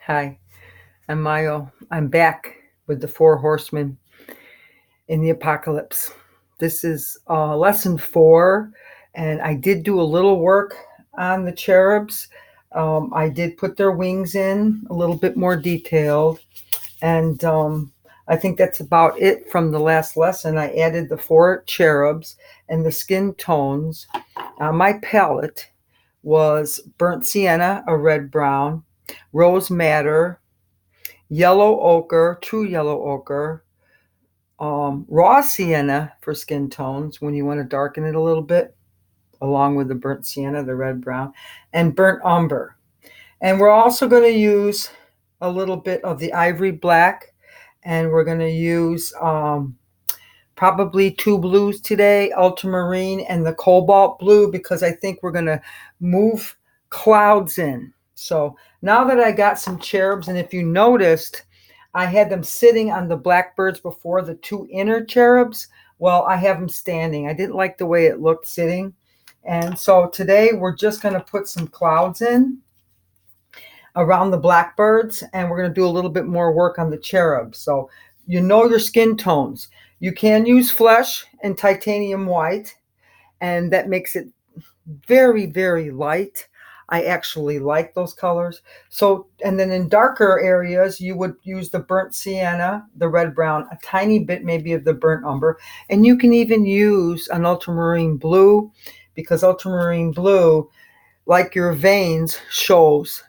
Hi, I'm Mayo. I'm back with the four horsemen in the apocalypse. This is lesson 4, and I did do a little work on the cherubs. I did put their wings in a little bit more detailed, and I think that's about it from the last lesson. I added the 4 cherubs and the skin tones. My palette was burnt sienna, a red brown, rose madder, yellow ochre, true yellow ochre, raw sienna for skin tones when you want to darken it a little bit, along with the burnt sienna, the red brown, and burnt umber. And we're also going to use a little bit of the ivory black, and we're going to use probably 2 blues today, ultramarine and the cobalt blue, because I think we're going to move clouds in. So now that I got some cherubs, and if you noticed, I had them sitting on the blackbirds before, the 2 inner cherubs. Well, I have them standing. I didn't like the way it looked sitting. And so today we're just going to put some clouds in around the blackbirds, and we're going to do a little bit more work on the cherubs. So you know your skin tones. You can use flesh and titanium white, and that makes it very, very light. I actually like those colors. So, and then in darker areas, you would use the burnt sienna, the red brown, a tiny bit maybe of the burnt umber, and you can even use an ultramarine blue, because ultramarine blue, like your veins, shows.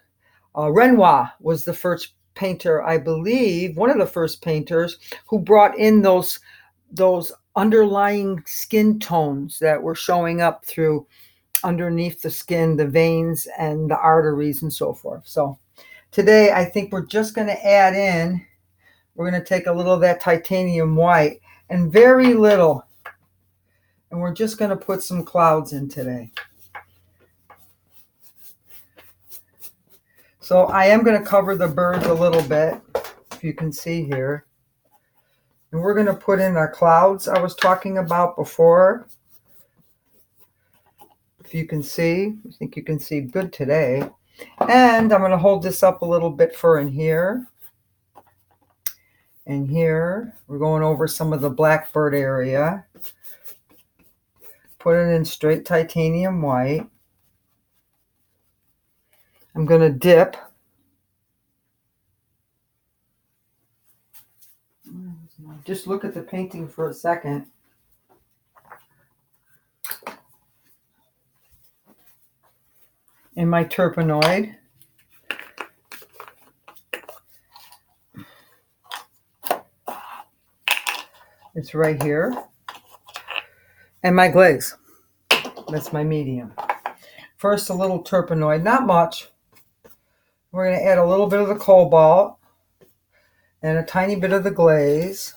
Renoir was the first painter, I believe, one of the first painters who brought in those underlying skin tones that were showing up through underneath the skin, the veins and the arteries and so forth. So today I think we're just going to add in, we're going to take a little of that titanium white and very little, and we're just going to put some clouds in today. So I am going to cover the birds a little bit, if you can see here. And we're going to put in our clouds I was talking about before. If you can see, I think you can see good today. And I'm going to hold this up a little bit for in here. And here, we're going over some of the blackbird area. Put it in straight titanium white. I'm going to dip. Just look at the painting for a second. In my turpenoid. It's right here. And my glaze. That's my medium. First, a little turpenoid, not much. We're going to add a little bit of the cobalt and a tiny bit of the glaze.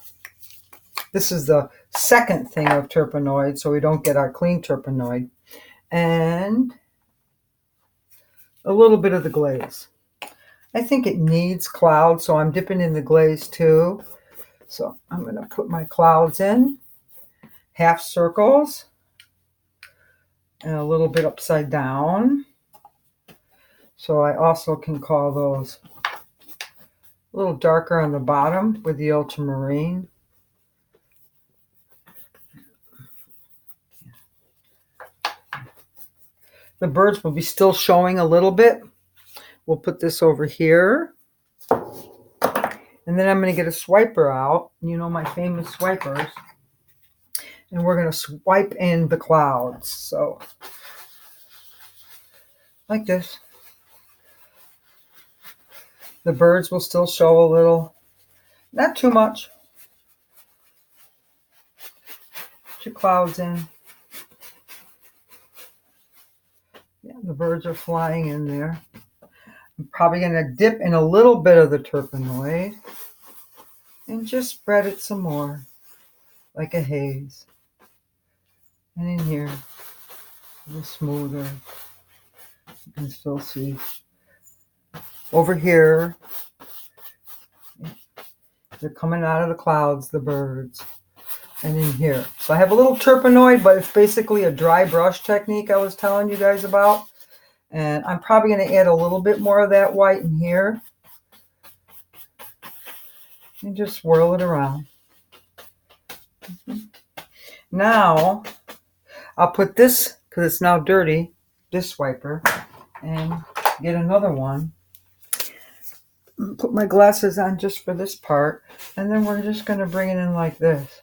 This is the second thing of turpenoid, so we don't get our clean turpenoid. And a little bit of the glaze. I think it needs clouds, so I'm dipping in the glaze too. So I'm going to put my clouds in, half circles, and a little bit upside down. So I also can call those a little darker on the bottom with the ultramarine. The birds will be still showing a little bit. We'll put this over here. And then I'm going to get a swiper out. You know my famous swipers. And we're going to swipe in the clouds. So, like this. The birds will still show a little. Not too much. Put your clouds in. Yeah, the birds are flying in there. I'm probably going to dip in a little bit of the turpenoid and just spread it some more, like a haze. And in here, a little smoother. You can still see. Over here, they're coming out of the clouds, the birds. And in here. So I have a little turpenoid, but it's basically a dry brush technique I was telling you guys about. And I'm probably going to add a little bit more of that white in here. and just swirl it around. Now, I'll put this, because it's now dirty, this wiper, and get another one. Put my glasses on just for this part, and then we're just going to bring it in like this.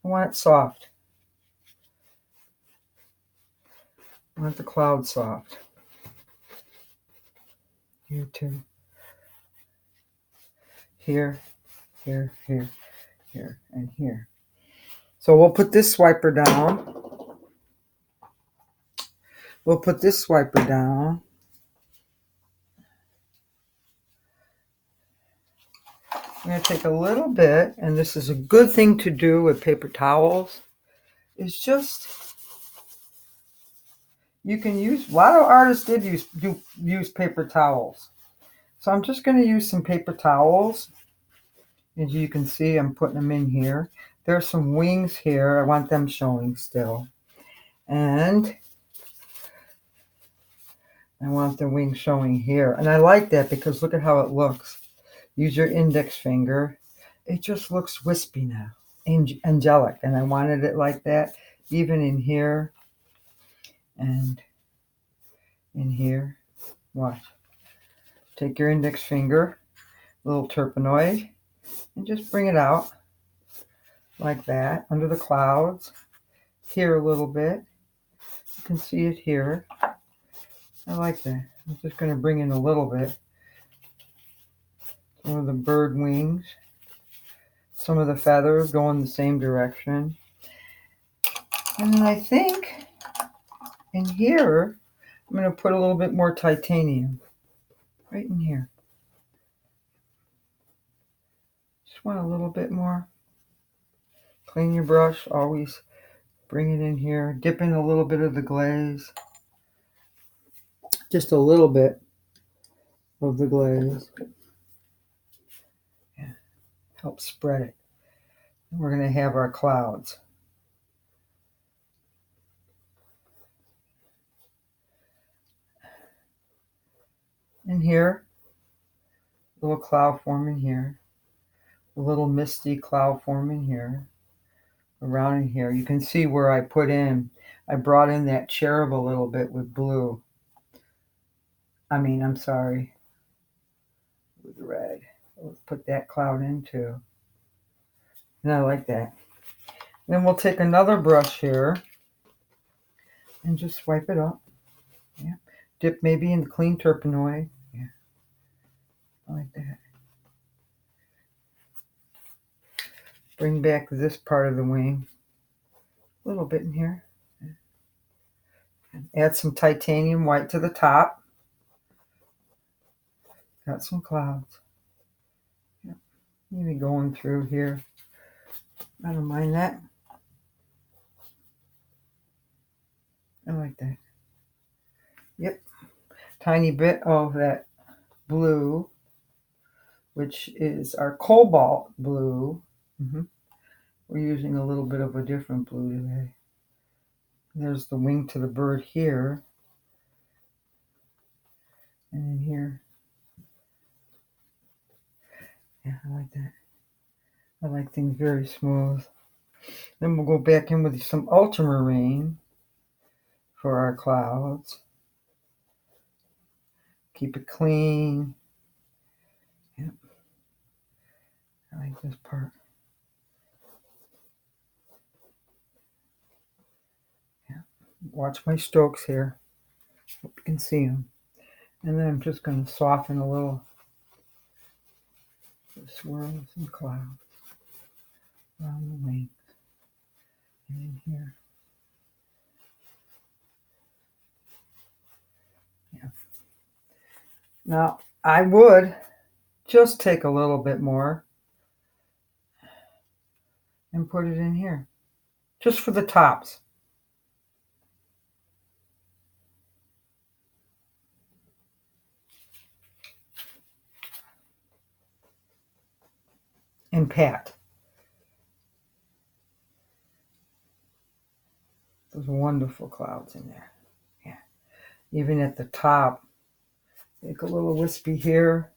I want it soft. I want the cloud soft. Here too. Here, here, here, here, and here. So we'll put this wiper down. We'll put this wiper down. I'm going to take a little bit, and this is a good thing to do with paper towels, is just, you can use, a lot of artists did use paper towels. So I'm just going to use some paper towels. As you can see, I'm putting them in here. There's some wings here. I want them showing still. And I want the wings showing here. And I like that because look at how it looks. Use your index finger. It just looks wispy now. Angelic. And I wanted it like that. Even in here. And in here. Watch. Take your index finger. Little turpenoid. And just bring it out. Like that. Under the clouds. Here a little bit. You can see it here. I like that. I'm just going to bring in a little bit. Some of the bird wings. Some of the feathers go in the same direction. And then I think in here, I'm going to put a little bit more titanium. Right in here. Just want a little bit more. Clean your brush. Always bring it in here. Dip in a little bit of the glaze. Just a little bit of the glaze. Yeah. Help spread it. We're going to have our clouds. In here, a little cloud forming here. A little misty cloud forming here. Around in here. You can see where I brought in that cherub a little bit with blue. I'm sorry. With red. Let's put that cloud in too. And I like that. Then we'll take another brush here and just swipe it up. Yeah. Dip maybe in the clean turpenoid. Yeah. I like that. Bring back this part of the wing. A little bit in here. And add some titanium white to the top. Got some clouds. Yep. Maybe going through here. I don't mind that. I like that. Yep. Tiny bit of that blue, which is our cobalt blue. We're using a little bit of a different blue today. There's the wing to the bird here. And in here. Yeah, I like that. I like things very smooth. Then we'll go back in with some ultramarine for our clouds. Keep it clean. Yep. I like this part. Yeah. Watch my strokes here. Hope you can see them. And then I'm just going to soften a little. Swirl some clouds around the wings. And in here. Yeah. Now, I would just take a little bit more and put it in here. Just for the tops. And pat. Those wonderful clouds in there. Yeah. Even at the top. Make a little wispy here.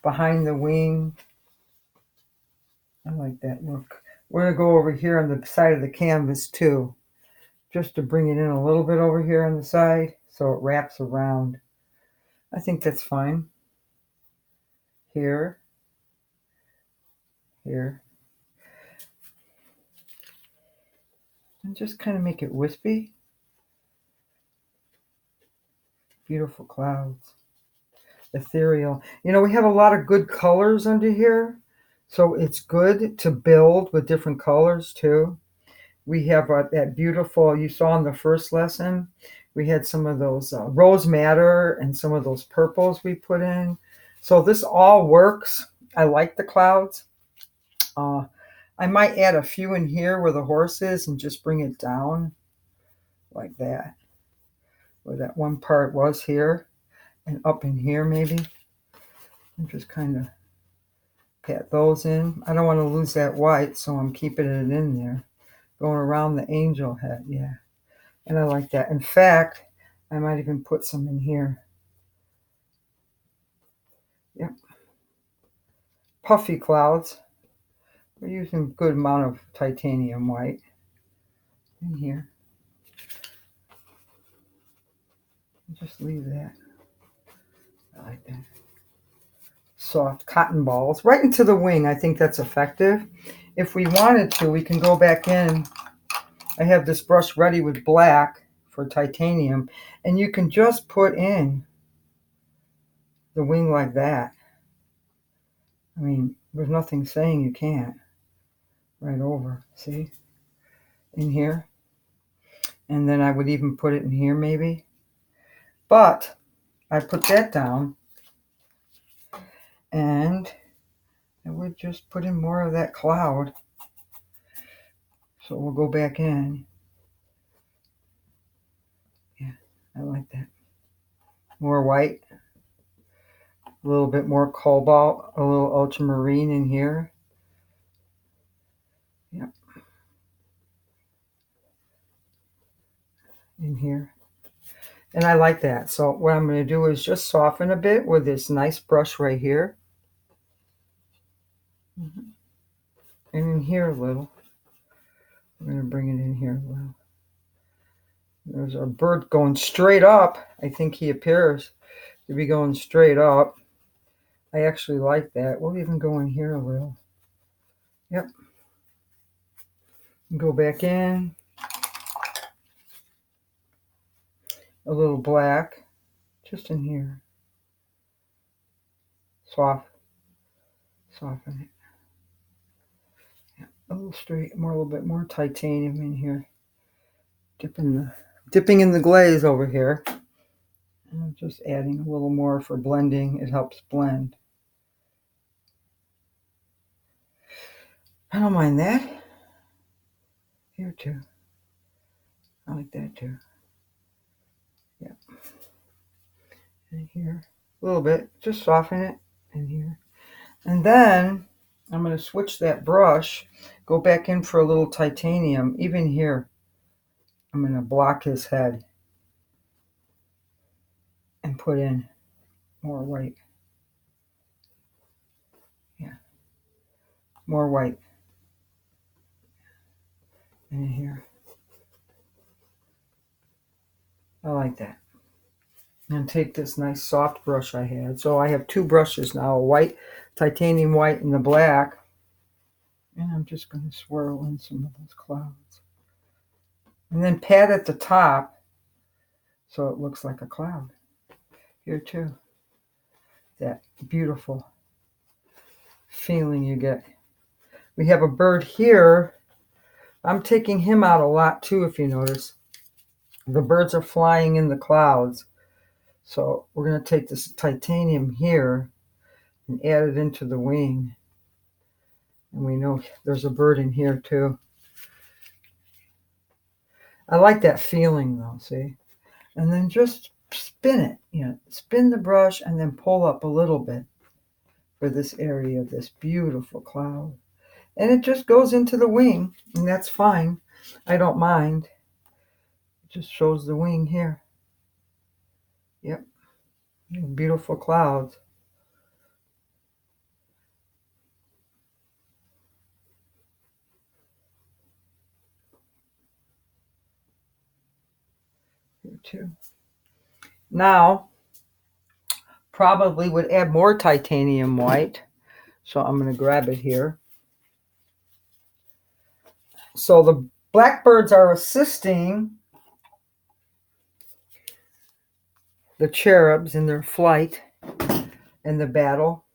Behind the wing. I like that look. We're going to go over here on the side of the canvas too, just to bring it in a little bit over here on the side so it wraps around. I think that's fine. Here, here. And just kind of make it wispy. Beautiful clouds. Ethereal. You know, we have a lot of good colors under here, so it's good to build with different colors too. We have that beautiful, you saw in the first lesson, we had some of those rose madder and some of those purples we put in. So this all works. I like the clouds. I might add a few in here where the horse is and just bring it down like that, where that one part was here and up in here maybe. And just kind of pat those in. I don't want to lose that white, so I'm keeping it in there. Going around the angel head, yeah. And I like that. In fact, I might even put some in here. Yep. Puffy clouds. We're using a good amount of titanium white in here. Just leave that. I like that. Soft cotton balls. Right into the wing. I think that's effective. If we wanted to, we can go back in. I have this brush ready with black for titanium. And you can just put in the wing like that. I mean, there's nothing saying you can't. Right over, see? In here. And then I would even put it in here maybe. But I put that down. And I would just put in more of that cloud. So we'll go back in. Yeah, I like that. More white. A little bit more cobalt. A little ultramarine in here. Yep. In here. And I like that. So what I'm going to do is just soften a bit with this nice brush right here. And in here a little. I'm going to bring it in here a little. There's a bird going straight up. I think he appears to be going straight up. I actually like that. We'll even go in here a little. Yep. Go back in. A little black. Just in here. Soften it. Yeah. A little straight, a little bit more titanium in here. Dipping in the glaze over here. And I'm just adding a little more for blending. It helps blend. I don't mind that. Here too. I like that too. Yep. And here. A little bit. Just soften it in here. And then I'm going to switch that brush. Go back in for a little titanium. Even here. I'm going to block his head. And put in more white. Yeah. More white. In here. I like that. And take this nice soft brush I had. So I have two brushes now, a white, titanium white, and the black. And I'm just going to swirl in some of those clouds. And then pat at the top so it looks like a cloud. Here too. That beautiful feeling you get. We have a bird here. I'm taking him out a lot too, if you notice. The birds are flying in the clouds. So we're going to take this titanium here and add it into the wing. And we know there's a bird in here too. I like that feeling though, see? And then just spin it, spin the brush and then pull up a little bit for this area of this beautiful cloud. And it just goes into the wing, and that's fine. I don't mind. It just shows the wing here. Yep. Beautiful clouds. too. Now, probably would add more titanium white. So I'm going to grab it here. So the blackbirds are assisting the cherubs in their flight in the battle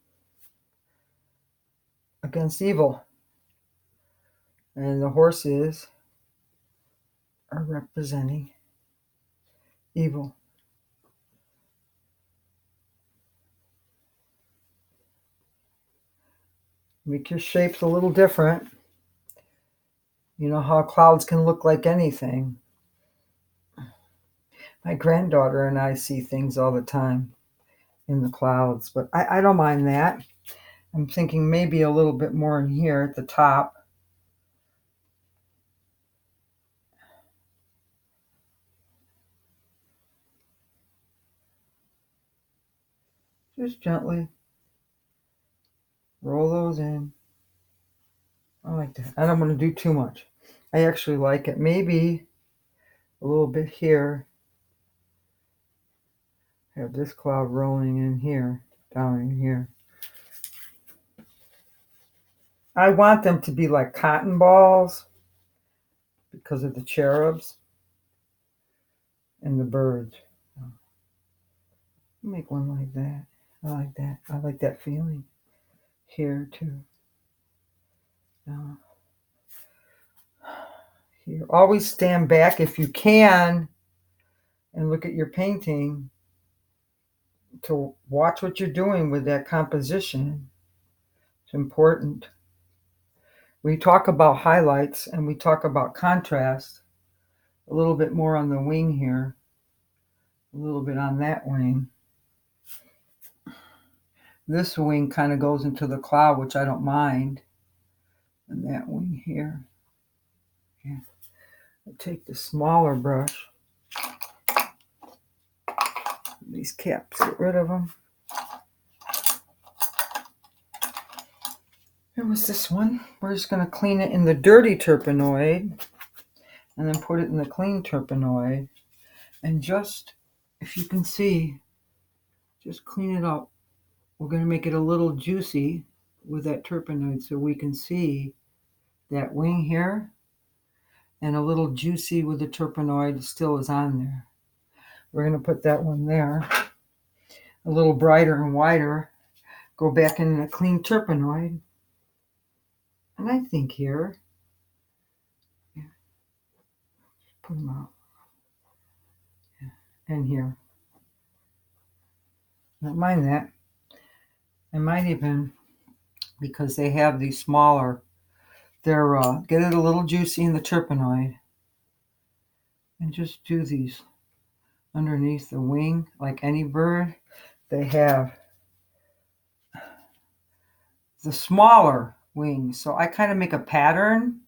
against evil. And the horses are representing evil. Make your shapes a little different. You know how clouds can look like anything. My granddaughter and I see things all the time in the clouds, but I don't mind that. I'm thinking maybe a little bit more in here at the top. Just gently roll those in. I like that. I don't want to do too much. I actually like it. Maybe a little bit here. Have this cloud rolling in here, down in here. I want them to be like cotton balls because of the cherubs and the birds. Make one like that. I like that. I like that feeling here too. Here, always stand back if you can and look at your painting to watch what you're doing with that composition. It's important. We talk about highlights and we talk about contrast. A little bit more on the wing here. A little bit on that wing. This wing kind of goes into the cloud, which I don't mind. And that wing here. Yeah. I'll take the smaller brush. These caps, get rid of them. There was this one. We're just going to clean it in the dirty turpenoid and then put it in the clean turpenoid. And just, if you can see, just clean it up. We're going to make it a little juicy with that turpenoid so we can see that wing here, and a little juicy with the turpenoid still is on there. We're going to put that one there, a little brighter and wider. Go back in a clean turpenoid. And I think here, yeah, put them out. Yeah. And here. Don't mind that. I might even, because they have these smaller, they're get it a little juicy in the turpenoid. And just do these underneath the wing, like any bird. They have the smaller wings. So I kind of make a pattern,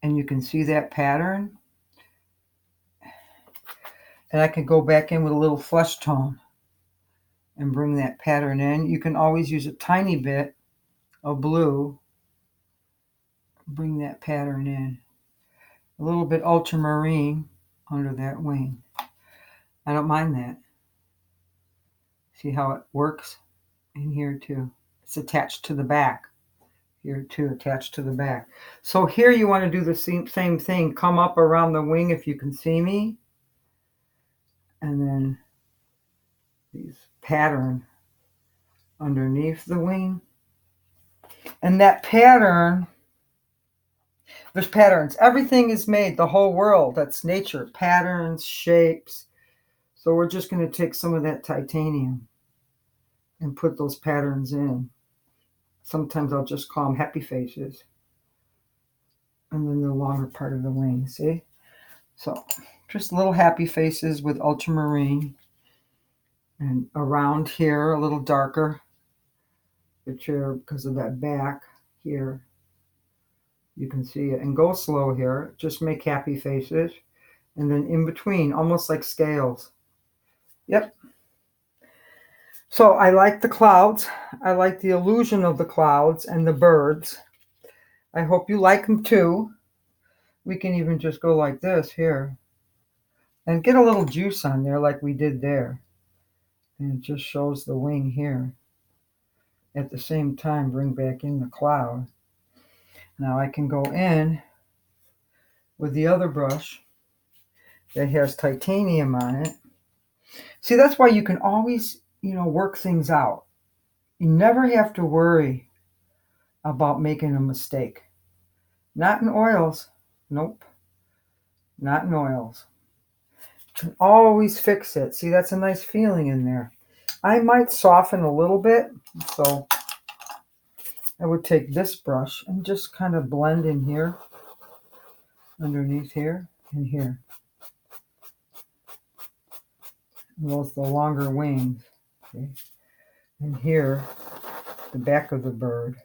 and you can see that pattern. And I can go back in with a little flesh tone and bring that pattern in. You can always use a tiny bit of blue, bring that pattern in. A little bit ultramarine under that wing. I don't mind that. See how it works in here too. It's attached to the back. Here too, attached to the back. So here you want to do the same thing. Come up around the wing if you can see me. And then these pattern underneath the wing. And that pattern, there's patterns. Everything is made, the whole world. That's nature. Patterns, shapes. So we're just going to take some of that titanium and put those patterns in. Sometimes I'll just call them happy faces. And then the longer part of the wing, see? So just little happy faces with ultramarine. And around here, a little darker. The chair, because of that back here. You can see it. And go slow here. Just make happy faces. And then in between, almost like scales. Yep. So I like the clouds. I like the illusion of the clouds and the birds. I hope you like them too. We can even just go like this here. And get a little juice on there like we did there. And it just shows the wing here. At the same time, bring back in the cloud. Now I can go in with the other brush that has titanium on it. See, that's why you can always, work things out. You never have to worry about making a mistake. Not in oils. Nope. Not in oils. You can always fix it. See, that's a nice feeling in there. I might soften a little bit. So I would take this brush and just kind of blend in here, underneath here, and here. And those the longer wings. Okay. And here, the back of the bird.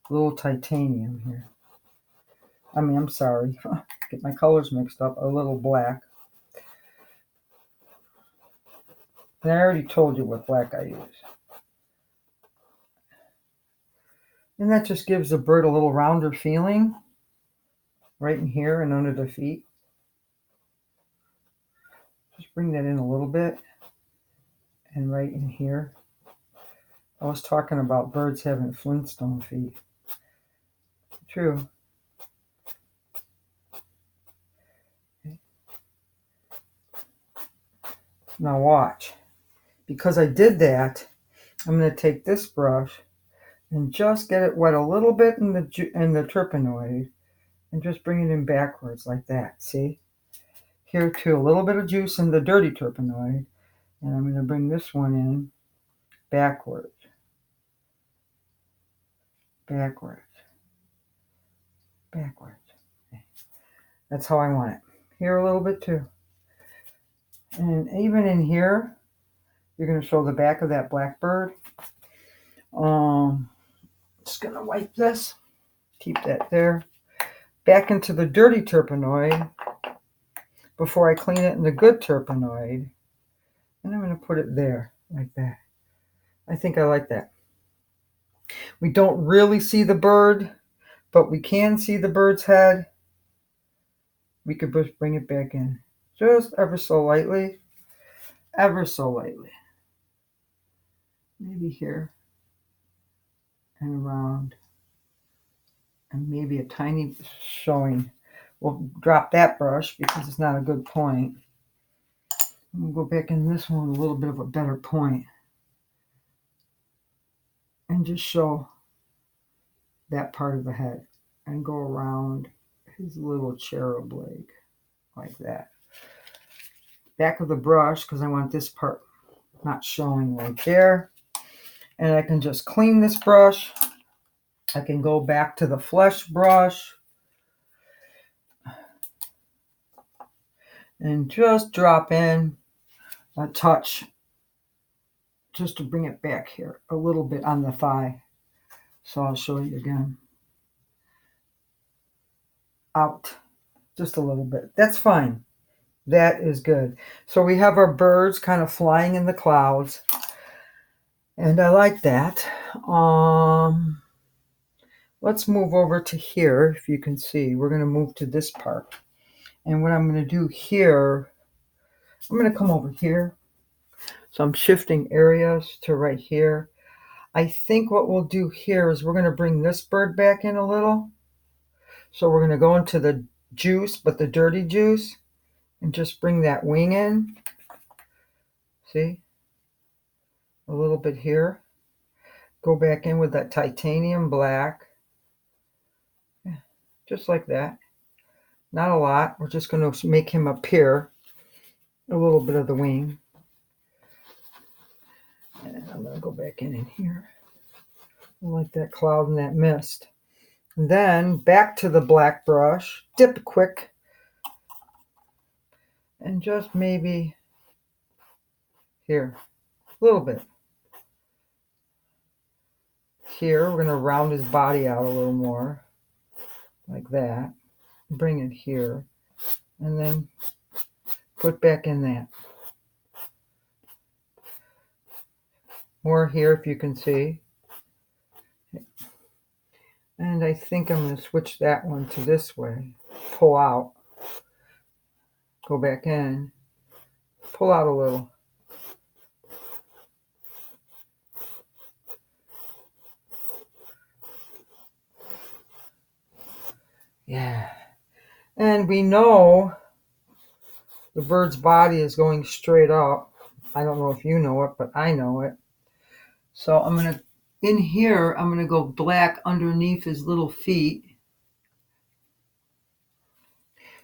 A little titanium here. I'm sorry. Get my colors mixed up. A little black. And I already told you what black I use. And that just gives the bird a little rounder feeling. Right in here and under the feet. Just bring that in a little bit. And right in here. I was talking about birds having Flintstone feet. True. Okay. Now watch. Because I did that, I'm going to take this brush and just get it wet a little bit in the terpenoid and just bring it in backwards like that. See? Here too, a little bit of juice in the dirty terpenoid. And I'm going to bring this one in backwards. Backwards. Backwards. Okay. That's how I want it. Here a little bit too. And even in here, you're going to show the back of that blackbird. Just going to wipe this. Keep that there. Back into the dirty terpenoid before I clean it in the good terpenoid. And I'm going to put it there like that. I think I like that. We don't really see the bird, but we can see the bird's head. We could just bring it back in. Just ever so lightly. Ever so lightly. Maybe here. And around. And maybe a tiny showing. We'll drop that brush because it's not a good point. We'll go back in this one a little bit of a better point. And just show that part of the head. And go around his little cherub leg. Like that. Back of the brush, because I want this part not showing right there. And I can just clean this brush. I can go back to the flesh brush. And just drop in a touch. Just to bring it back here. A little bit on the thigh. So I'll show you again. Out. Just a little bit. That's fine. That is good. So we have our birds kind of flying in the clouds. And I like that. Let's move over to here. If you can see, we're going to move to this part. And what I'm going to do here, I'm going to come over here. So I'm shifting areas to right here. I think what we'll do here is we're going to bring this bird back in a little. So we're going to go into the juice, but the dirty juice, and just bring that wing in. See? A little bit here. Go back in with that titanium black. Yeah, just like that. Not a lot. We're just going to make him appear. A little bit of the wing. And I'm going to go back in here. I like that cloud and that mist. And then back to the black brush. Dip quick. And just maybe here. A little bit. Here, we're going to round his body out a little more. Like that. Bring it here. And then put back in that. More here if you can see. And I think I'm going to switch that one to this way. Pull out. Go back in. pull out a little. Yeah. And we know the bird's body is going straight up. I don't know if you know it, but I know it. So I'm going to, in here, I'm going to go black underneath his little feet.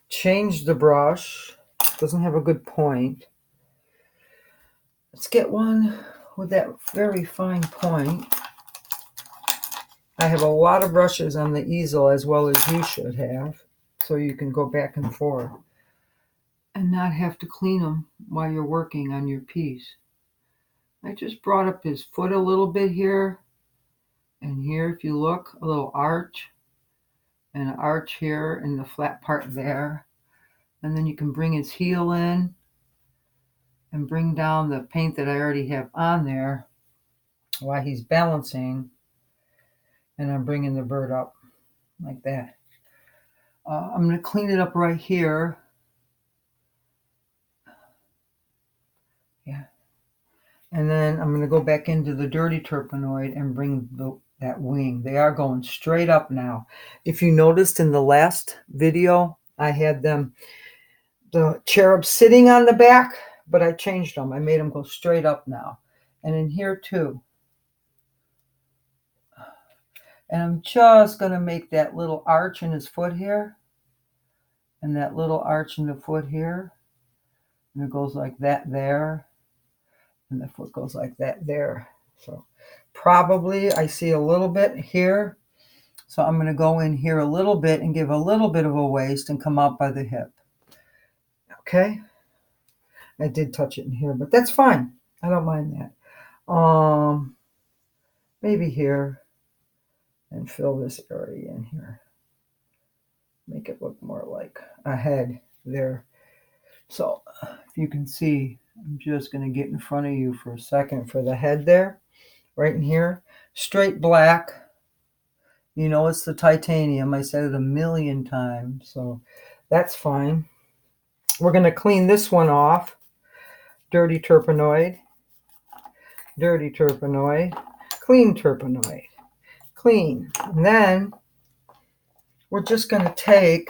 Change the brush. Doesn't have a good point. Let's get one with that very fine point. I have a lot of brushes on the easel, as well as you should have, so you can go back and forth and not have to clean them while you're working on your piece. I just brought up his foot a little bit here, and here, if you look, a little arch, and an arch here, and the flat part there. And then you can bring his heel in and bring down the paint that I already have on there while he's balancing, and I'm bringing the bird up like that. I'm going to clean it up right here. Yeah. And then I'm going to go back into the dirty turpenoid and bring that wing. They are going straight up now. If you noticed in the last video, I had the cherubs sitting on the back, but I changed them. I made them go straight up now. And in here too. And I'm just going to make that little arch in his foot here. And that little arch in the foot here. And it goes like that there. And the foot goes like that there. So probably I see a little bit here. So I'm going to go in here a little bit and give a little bit of a waist and come out by the hip. Okay. I did touch it in here, but that's fine. I don't mind that. Maybe here. And fill this area in here. Make it look more like a head there. So if you can see, I'm just going to get in front of you for a second for the head there. Right in here. Straight black. You know it's the titanium. I said it a million times. So that's fine. We're going to clean this one off. Dirty turpenoid. Dirty turpenoid. Clean turpenoid. Clean. And then we're just going to take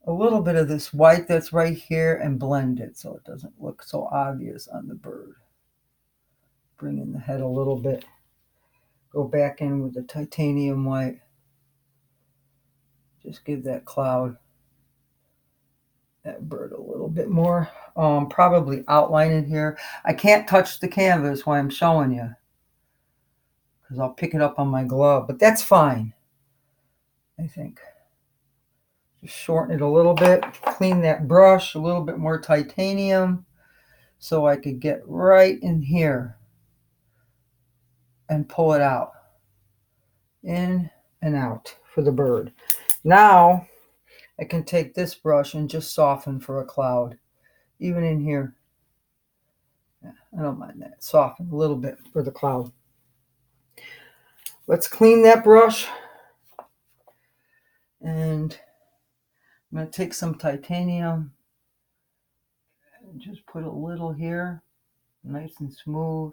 a little bit of this white that's right here and blend it so it doesn't look so obvious on the bird. Bring in the head a little bit. Go back in with the titanium white. Just give that cloud, that bird a little bit more. Probably outline it here. I can't touch the canvas while I'm showing you, because I'll pick it up on my glove, but that's fine, I think. Just shorten it a little bit, clean that brush, a little bit more titanium, so I could get right in here and pull it out. In and out for the bird. Now, I can take this brush and just soften for a cloud, even in here. Yeah, I don't mind that. Soften a little bit for the cloud. Let's clean that brush. And I'm going to take some titanium and just put a little here, nice and smooth.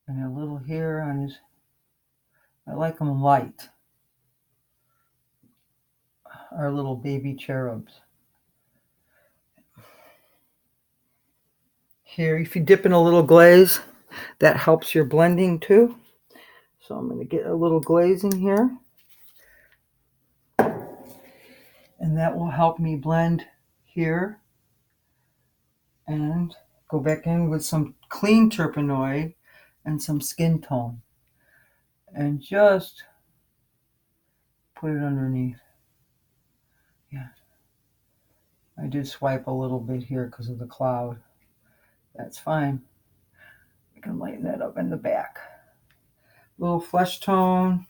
And a little here on his, I like them light. Our little baby cherubs. Here, if you dip in a little glaze, that helps your blending too. So I'm going to get a little glaze in here. And that will help me blend here. And go back in with some clean turpenoid and some skin tone. And just put it underneath. Yeah. I did swipe a little bit here because of the cloud. That's fine. I can lighten that up in the back. Little flesh tone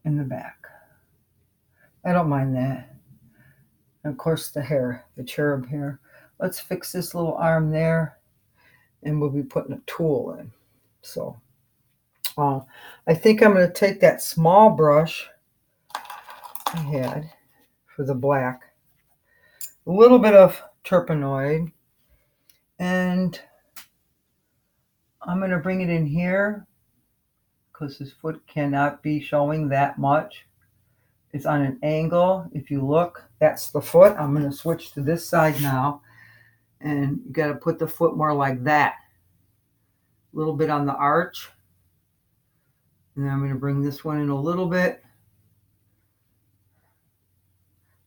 in the back. I don't mind that. And of course the hair, the cherub hair. Let's fix this little arm there, and we'll be putting a tool in. So I think I'm going to take that small brush I had for the black, a little bit of Terpenoid. And I'm going to bring it in here because his foot cannot be showing that much. It's on an angle. If you look, that's the foot. I'm going to switch to this side now. And you got to put the foot more like that. A little bit on the arch. And then I'm going to bring this one in a little bit.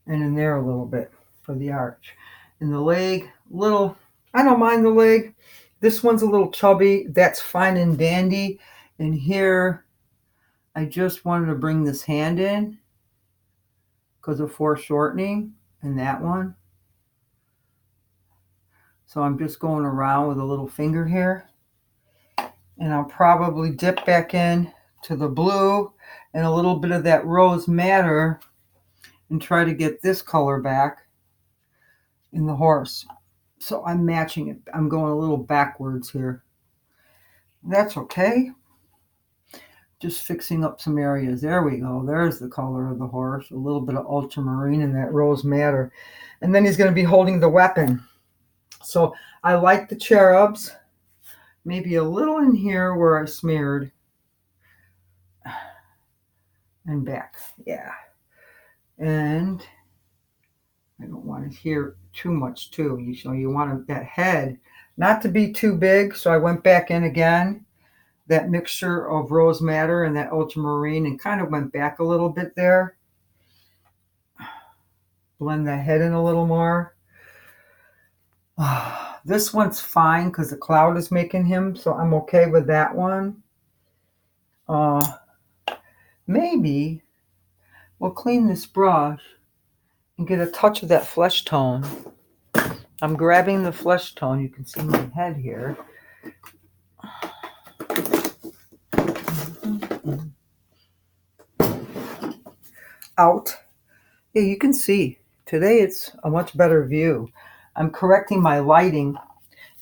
And in there a little bit for the arch. And the leg, little, I don't mind the leg. This one's a little chubby. That's fine and dandy. And here, I just wanted to bring this hand in because of foreshortening and that one. So I'm just going around with a little finger here. And I'll probably dip back in to the blue and a little bit of that rose madder and try to get this color back in the horse. So I'm matching it. I'm going a little backwards here. That's okay. Just fixing up some areas. There we go. There's the color of the horse. A little bit of ultramarine and that rose madder. And then he's going to be holding the weapon. So I like the cherubs. Maybe a little in here where I smeared. And back. Yeah. And I don't want to hear too much too. You want that head not to be too big. So I went back in again. That mixture of rose madder and that ultramarine and kind of went back a little bit there. Blend the head in a little more. This one's fine because the cloud is making him, so I'm okay with that one. Maybe we'll clean this brush and get a touch of that flesh tone. I'm grabbing the flesh tone. You can see my head here. Out. Yeah, you can see. Today it's a much better view. I'm correcting my lighting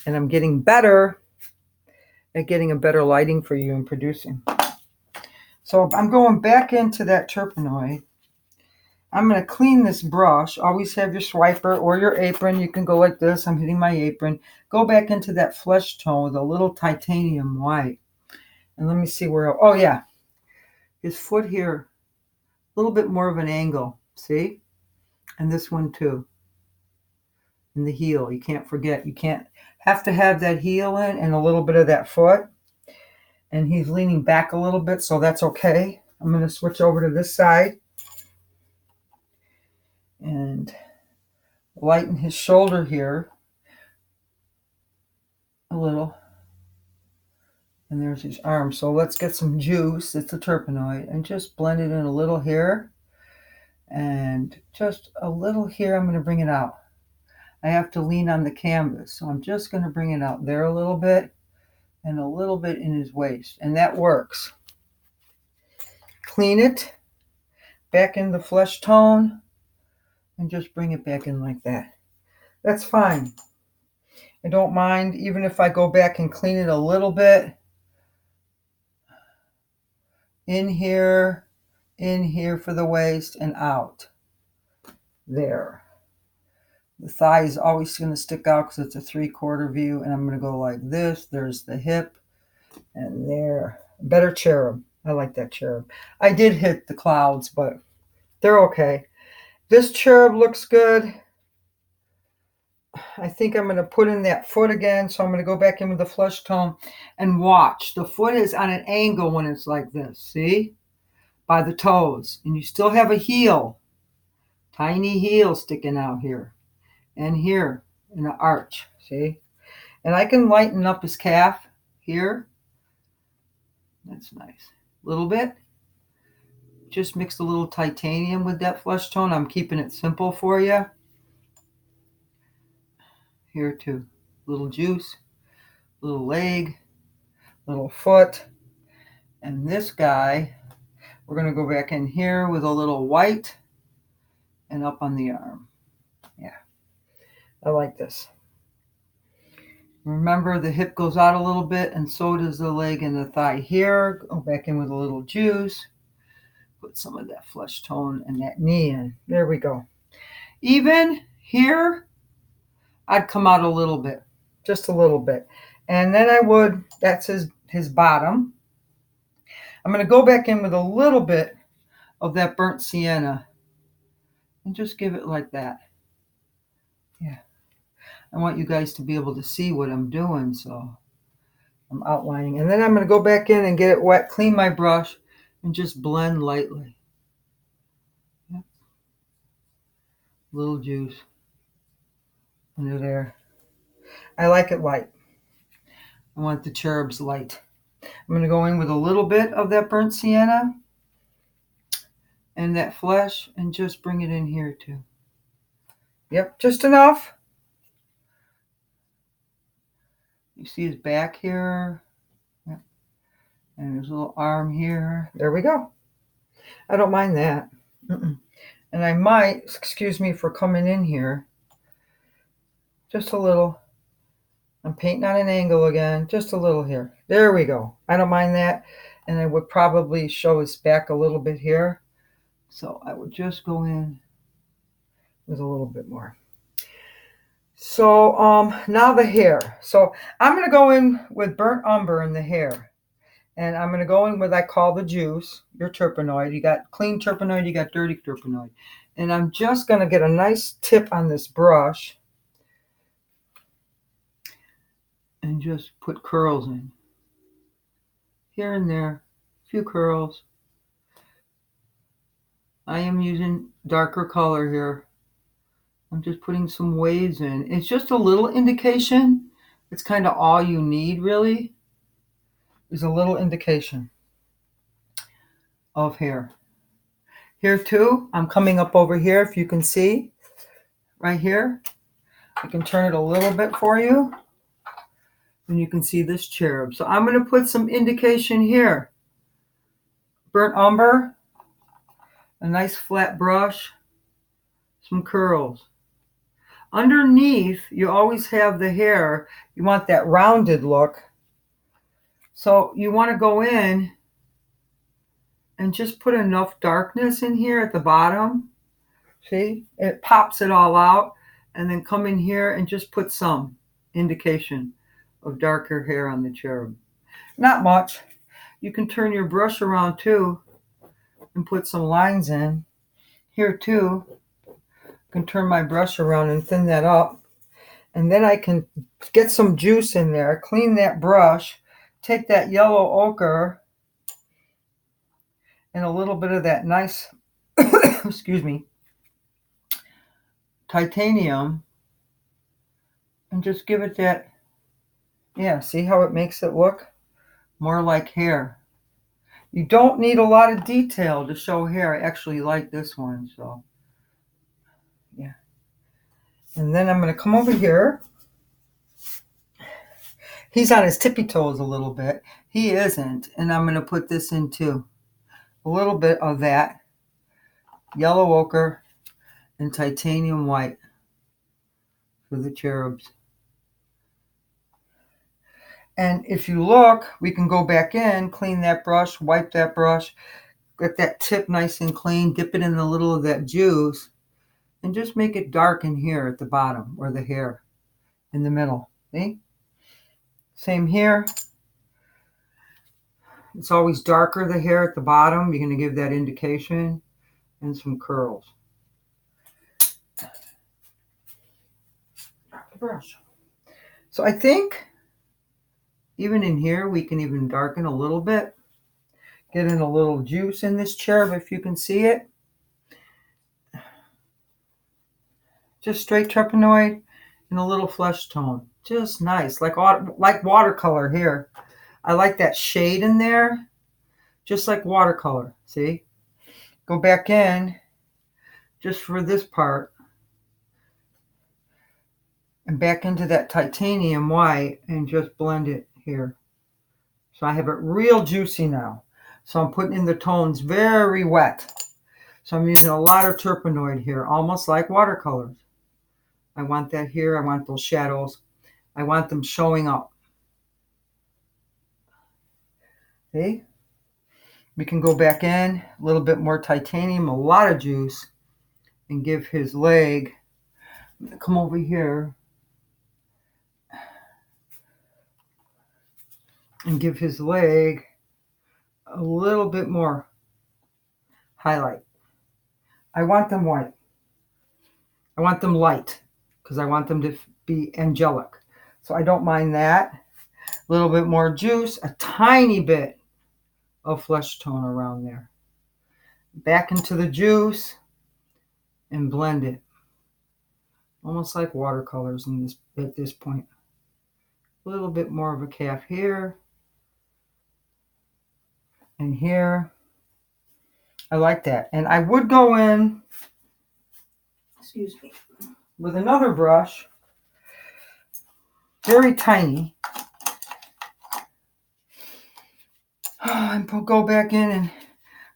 and I'm getting better at getting a better lighting for you and producing. So I'm going back into that Terpenoid. I'm going to clean this brush. Always have your swiper or your apron. You can go like this. I'm hitting my apron. Go back into that flesh tone with a little titanium white. And let me see where, oh yeah. His foot here, a little bit more of an angle. See? And this one too. And the heel, you can't forget. You can't have to have that heel in and a little bit of that foot. And he's leaning back a little bit, so that's okay. I'm going to switch over to this side. And lighten his shoulder here a little. And there's his arm. So let's get some juice. It's a Terpenoid. And just blend it in a little here. And just a little here. I'm going to bring it out. I have to lean on the canvas. So I'm just going to bring it out there a little bit. And a little bit in his waist. And that works. Clean it. Back in the flesh tone. And just bring it back in like that. That's fine. I don't mind even if I go back and clean it a little bit. In here for the waist, and out. There. The thigh is always going to stick out because it's a 3/4 view, and I'm going to go like this. There's the hip, and there. Better cherub. I like that cherub. I did hit the clouds, but they're okay. This cherub looks good. I think I'm going to put in that foot again, so I'm going to go back in with the flesh tone and watch. The foot is on an angle when it's like this, see? By the toes. And you still have a heel. Tiny heel sticking out here. And here in the arch, see? And I can lighten up his calf here. That's nice. A little bit. Just mixed a little titanium with that flesh tone. I'm keeping it simple for you. Here too. Little juice. Little leg. Little foot. And this guy, we're going to go back in here with a little white and up on the arm. Yeah. I like this. Remember, the hip goes out a little bit, and so does the leg and the thigh here. Go back in with a little juice. Put some of that flesh tone and that knee in. There we go. Even here, I'd come out a little bit, just a little bit. And then I would, that's his bottom. I'm going to go back in with a little bit of that burnt sienna and just give it like that. Yeah. I want you guys to be able to see what I'm doing, so I'm outlining. And then I'm going to go back in and get it wet, clean my brush, and just blend lightly. Yep. Little juice under there. I like it light. I want the cherubs light. I'm going to go in with a little bit of that burnt sienna and that flesh and just bring it in here too. Yep, just enough. You see his back here. Yep. And his little arm here. There we go. I don't mind that. And I might, excuse me for coming in here, just a little. I'm painting on an angle again, just a little here. There we go. I don't mind that. And I would probably show his back a little bit here. So I would just go in with a little bit more. So now the hair. So I'm going to go in with burnt umber in the hair. And I'm going to go in with, I call the juice, your terpenoid. You got clean terpenoid, you got dirty terpenoid. And I'm just going to get a nice tip on this brush and just put curls in. Here and there, a few curls. I am using darker color here. I'm just putting some waves in. It's just a little indication. It's kind of all you need, really, is a little indication of hair. Here too, I'm coming up over here, if you can see, right here. I can turn it a little bit for you. And you can see this cherub. So I'm going to put some indication here. Burnt umber, a nice flat brush, some curls. Underneath, you always have the hair. You want that rounded look. So you want to go in and just put enough darkness in here at the bottom. See? It pops it all out. And then come in here and just put some indication of darker hair on the cherub. Not much. You can turn your brush around too and put some lines in. Here too, I can turn my brush around and thin that up. And then I can get some juice in there, clean that brush, take that yellow ochre and a little bit of that nice, excuse me, titanium, and just give it that, yeah, see how it makes it look more like hair. You don't need a lot of detail to show hair. I actually like this one, so yeah. And then I'm going to come over here. He's on his tippy toes a little bit. He isn't, and I'm going to put this in too. A little bit of that yellow ochre and titanium white for the cherubs. And if you look, we can go back in, clean that brush, wipe that brush, get that tip nice and clean, dip it in a little of that juice, and just make it dark in here at the bottom, or the hair in the middle. See? Same here. It's always darker, the hair at the bottom. You're going to give that indication, and some curls. Drop the brush. So I think even in here, we can even darken a little bit. Get in a little juice in this cherub, if you can see it. Just straight terpenoid and a little flesh tone. Just nice, like watercolor here. I like that shade in there, just like watercolor, see? Go back in, just for this part, and back into that titanium white, and just blend it here. So I have it real juicy now. So I'm putting in the tones very wet. So I'm using a lot of terpenoid here, almost like watercolors. I want that here. I want those shadows. I want them showing up. See? We can go back in, a little bit more titanium, a lot of juice, and give his leg. I'm going to come over here and give his leg a little bit more highlight. I want them white. I want them light because I want them to be angelic. So I don't mind that. A little bit more juice, a tiny bit of flesh tone around there. Back into the juice and blend it. Almost like watercolors at this point. A little bit more of a calf here and here. I like that. And I would go in, excuse me, with another brush, very tiny. And go back in and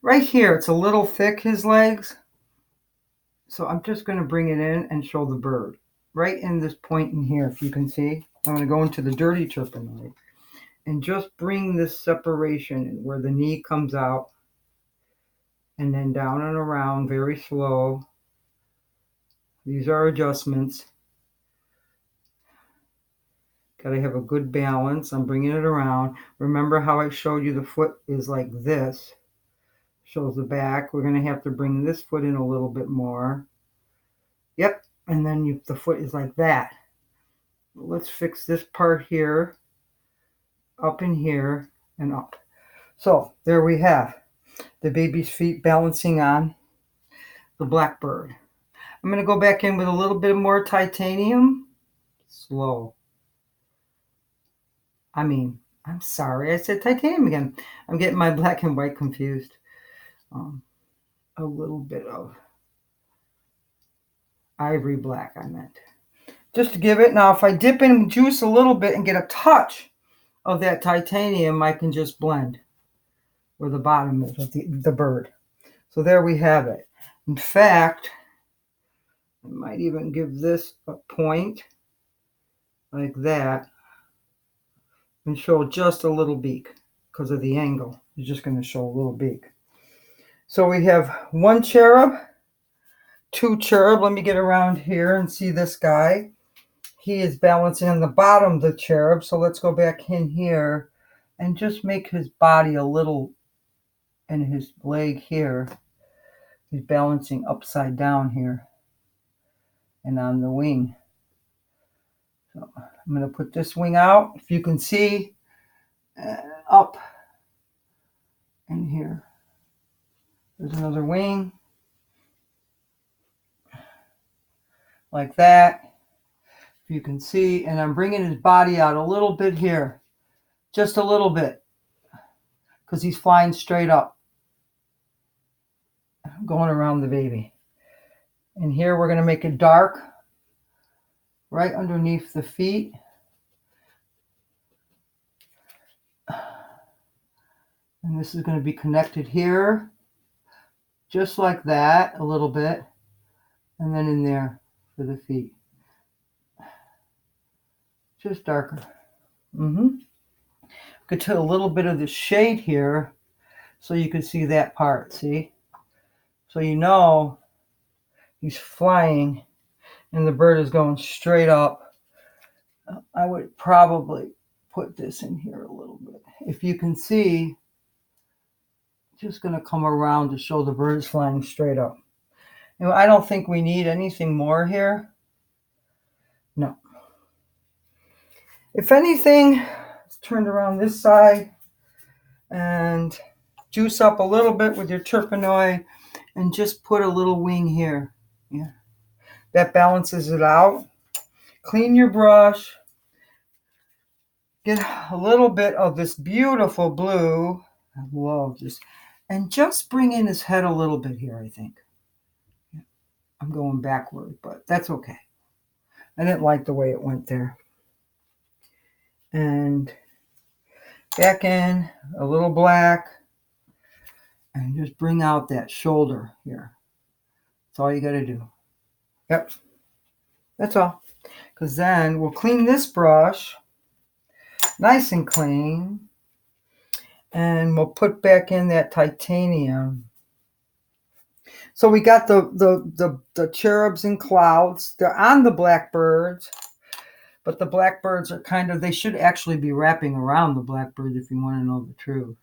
right here, it's a little thick, his legs. So I'm just going to bring it in and show the bird. Right in this point in here, if you can see. I'm going to go into the dirty turpenoid and just bring this separation where the knee comes out and then down and around very slow. These are adjustments. Got to have a good balance. I'm bringing it around. Remember how I showed you the foot is like this. Shows the back. We're going to have to bring this foot in a little bit more. Yep. And then the foot is like that. Let's fix this part here. Up in here and up. So there we have the baby's feet balancing on the blackbird. I'm going to go back in with a little bit more titanium. Slow. I'm sorry, I said titanium again. I'm getting my black and white confused. A little bit of ivory black, I meant. Just to give it. Now, if I dip in juice a little bit and get a touch of that titanium, I can just blend where the bottom is of the bird. So there we have it. In fact, I might even give this a point like that and show just a little beak because of the angle. You're just going to show a little beak. So we have one cherub, two cherub. Let me get around here and see this guy. He is balancing on the bottom of the cherub. So let's go back in here and just make his body a little, and his leg here. He's balancing upside down here and on the wing. So I'm going to put this wing out. If you can see, up in here. There's another wing. Like that. If you can see. And I'm bringing his body out a little bit here. Just a little bit. Because he's flying straight up. Going around the baby. And here we're going to make it dark. Right underneath the feet. And this is going to be connected here. Just like that, a little bit. And then in there for the feet. Just darker. Could take a little bit of the shade here so you can see that part, see? So you know he's flying and the bird is going straight up. I would probably put this in here a little bit. If you can see, just going to come around to show the bird is flying straight up. And I don't think we need anything more here. No. If anything, let's turn around this side and juice up a little bit with your turpenoid and just put a little wing here. Yeah. That balances it out. Clean your brush. Get a little bit of this beautiful blue. I love this. And just bring in his head a little bit here, I think. I'm going backward, but that's okay. I didn't like the way it went there. And back in, a little black. And just bring out that shoulder here. That's all you got to do. Yep. That's all. Because then we'll clean this brush. Nice and clean. And we'll put back in that titanium. So we got the cherubs and clouds. They're on the blackbirds. But the blackbirds are kind of, they should actually be wrapping around the blackbird if you want to know the truth.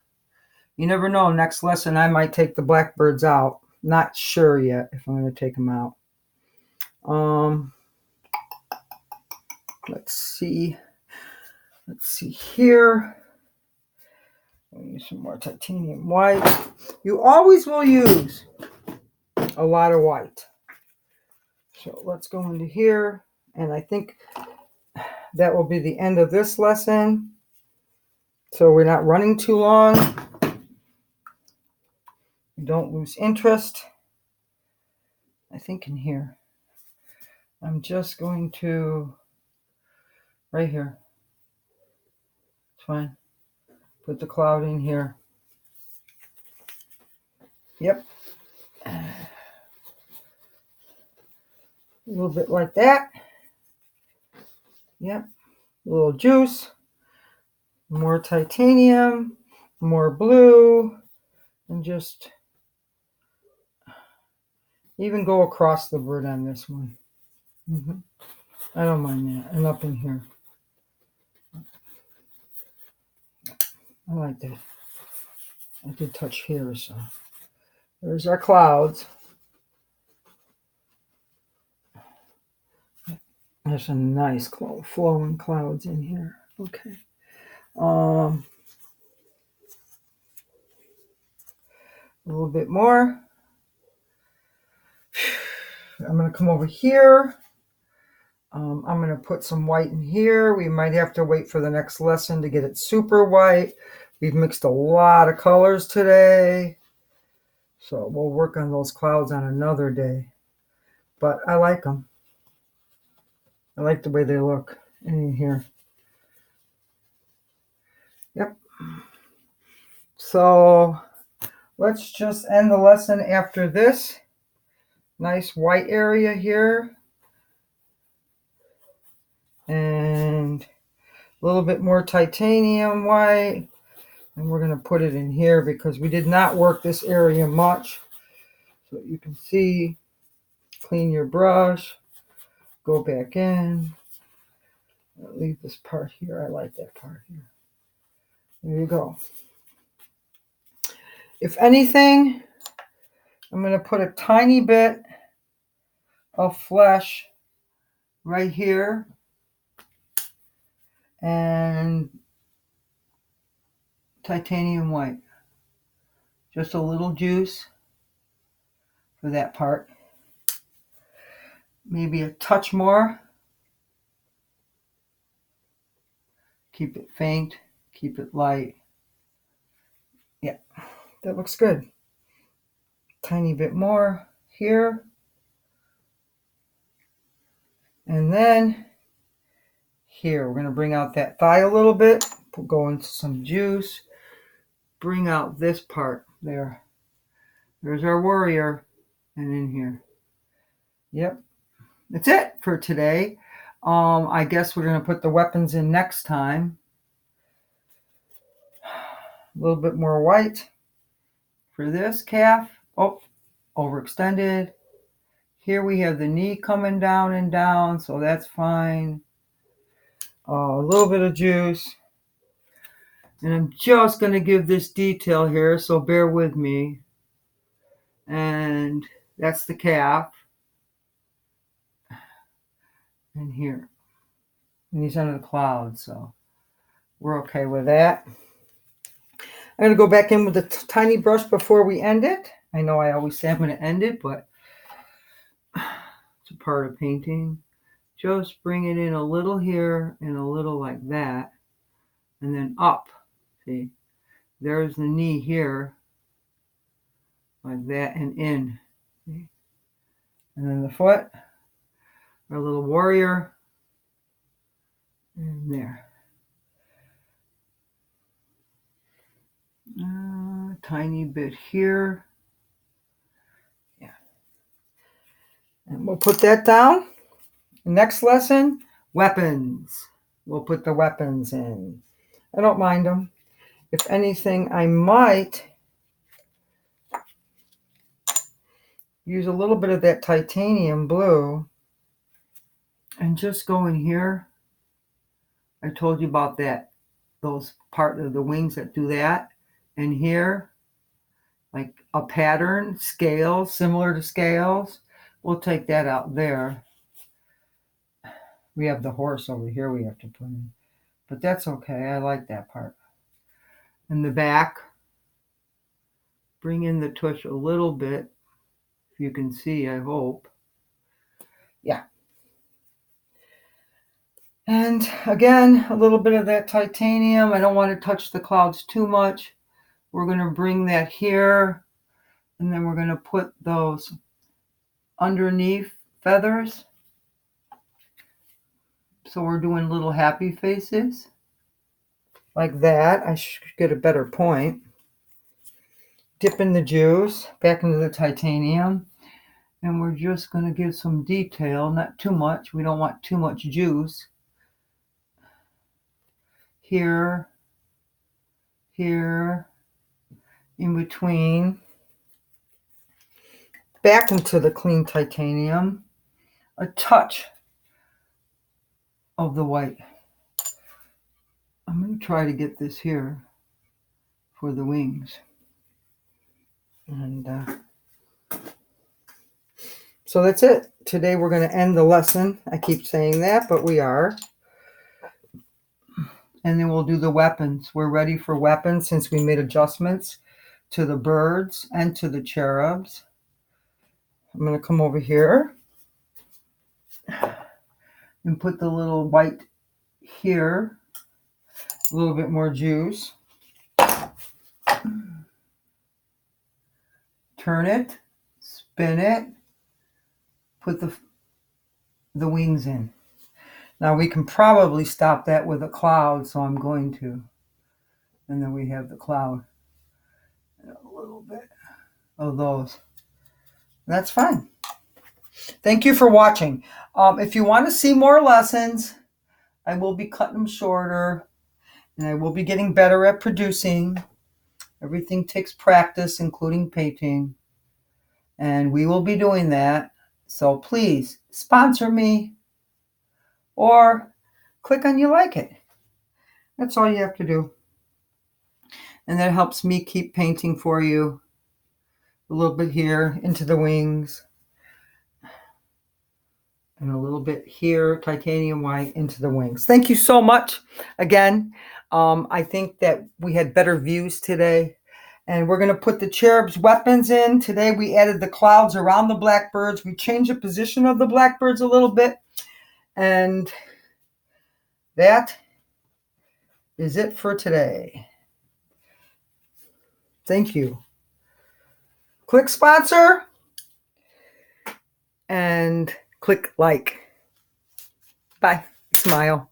You never know. Next lesson, I might take the blackbirds out. Not sure yet if I'm going to take them out. Let's see. Let's see here. I'll use some more titanium white. You always will use a lot of white. So let's go into here. And I think that will be the end of this lesson. So we're not running too long. Don't lose interest. I think in here. I'm just going to, right here. It's fine. Put the cloud in here. Yep. A little bit like that. Yep. A little juice. More titanium. More blue. And just even go across the bird on this one. I don't mind that. And up in here. I like that. I did touch here, so there's our clouds. There's some nice flowing clouds in here. Okay. A little bit more. I'm going to come over here. I'm going to put some white in here. We might have to wait for the next lesson to get it super white. We've mixed a lot of colors today. So we'll work on those clouds on another day. But I like them. I like the way they look in here. Yep. So let's just end the lesson after this. Nice white area here. And a little bit more titanium white. And we're going to put it in here because we did not work this area much. So you can see, clean your brush, go back in. I'll leave this part here. I like that part here. There you go. If anything, I'm going to put a tiny bit of flesh right here. And titanium white. Just a little juice for that part. Maybe a touch more. Keep it faint. Keep it light. Yeah, that looks good. Tiny bit more here. And then here, we're going to bring out that thigh a little bit. Go into some juice. Bring out this part there. There's our warrior. And in here. Yep. That's it for today. I guess we're going to put the weapons in next time. A little bit more white for this calf. Oh, overextended. Here we have the knee coming down and down, so that's fine. A little bit of juice. And I'm just going to give this detail here, so bear with me. And that's the calf. And here. And he's under the clouds, so we're okay with that. I'm going to go back in with a tiny brush before we end it. I know I always say I'm going to end it, but it's a part of painting. Just bring it in a little here and a little like that. And then up. See, there's the knee here. Like that and in. See? And then the foot. Our little warrior. And there. Tiny bit here. Yeah. And we'll put that down. Next lesson, weapons. We'll put the weapons in. I don't mind them. If anything, I might use a little bit of that titanium blue and just go in here I told you about that, those part of the wings that do that. And here, like a pattern, scales, similar to scales. We'll take that out there. We have the horse over here we have to put in. But that's okay. I like that part. In the back, bring in the tush a little bit. If you can see, I hope. Yeah. And again, a little bit of that titanium. I don't want to touch the clouds too much. We're going to bring that here. And then we're going to put those underneath feathers. So we're doing little happy faces. Like that. I should get a better point. Dip in the juice back into the titanium. And we're just going to give some detail, not too much. We don't want too much juice. Here, here, in between. Back into the clean titanium. A touch of the white. I'm going to try to get this here for the wings. And so that's it. Today we're going to end the lesson. I keep saying that, but we are. And then we'll do the weapons. We're ready for weapons since we made adjustments to the birds and to the cherubs. I'm going to come over here and put the little white here. A little bit more juice. Turn it, spin it, put the wings in. Now we can probably stop that with a cloud, so I'm going to. And then we have the cloud. And a little bit of those. That's fine. Thank you for watching. If you want to see more lessons, I will be cutting them shorter. And I will be getting better at producing. Everything takes practice, including painting. And we will be doing that. So please sponsor me or click on you like it. That's all you have to do. And that helps me keep painting for you. A little bit here into the wings. And a little bit here, titanium white, into the wings. Thank you so much. Again, I think that we had better views today. And we're going to put the cherubs' weapons in. Today we added the clouds around the blackbirds. We changed the position of the blackbirds a little bit. And that is it for today. Thank you. Click sponsor and click like. Bye. Smile.